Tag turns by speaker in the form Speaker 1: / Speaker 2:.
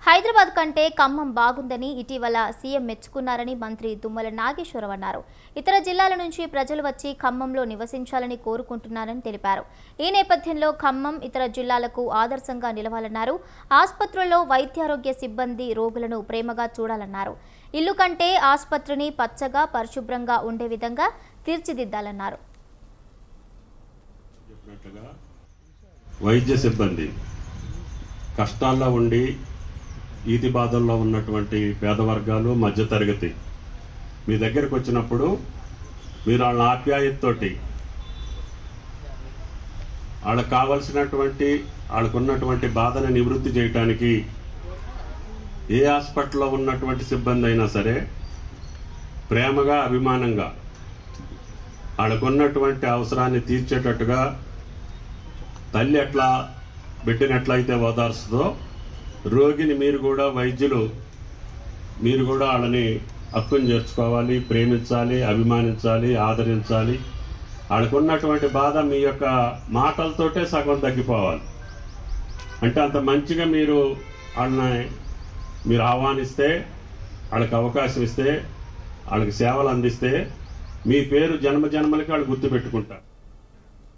Speaker 1: హైదరాబాద్ కంటే ఖమ్మం బాగుందని ఇటీవల సీఎం మెచ్చుకున్నారని మంత్రి తుమ్మల నాగేశ్వరరావు అన్నారు. ఇతర జిల్లాల నుంచి ప్రజలు వచ్చి ఖమ్మంలో నివసించాలని కోరుకుంటున్నారని తెలిపారు. ఈ నేపథ్యంలో ఖమ్మం ఇతర జిల్లాలకు ఆదర్శంగా నిలవాలన్నారు. ఆసుపత్రుల్లో వైద్యారోగ్య సిబ్బంది రోగులను ప్రేమగా చూడాలన్నారు. ఇల్లు కంటే ఆసుపత్రిని పచ్చగా పరిశుభ్రంగా ఉండే విధంగా తీర్చిదిద్దాలన్నారు.
Speaker 2: వైద్య సిబ్బంది కష్టాల్లో ఉండి ఈతి బాధల్లో ఉన్నటువంటి పేద వర్గాలు మధ్యతరగతి మీ దగ్గరకు వచ్చినప్పుడు మీరు వాళ్ళ ఆప్యాయతతోటి వాళ్ళకు కావలసినటువంటి వాళ్ళకున్నటువంటి బాధను నివృత్తి చేయటానికి ఏ హాస్పిటల్లో ఉన్నటువంటి సిబ్బంది అయినా సరే ప్రేమగా అభిమానంగా వాళ్ళకున్నటువంటి అవసరాన్ని తీర్చేటట్టుగా తల్లి ఎట్లా బిడ్డను ఎట్లయితే ఓదార్స్తుందో రోగిని మీరు కూడా వైద్యులు మీరు కూడా వాళ్ళని హక్కును చేర్చుకోవాలి, ప్రేమించాలి, అభిమానించాలి, ఆదరించాలి. వాళ్ళకున్నటువంటి బాధ మీ యొక్క మాటలతోటే సగం తగ్గిపోవాలి. అంటే అంత మంచిగా మీరు వాళ్ళని మీరు ఆహ్వానిస్తే, వాళ్ళకి అవకాశం ఇస్తే, వాళ్ళకి సేవలు అందిస్తే మీ పేరు జన్మ జన్మలకి వాళ్ళు గుర్తుపెట్టుకుంటారు.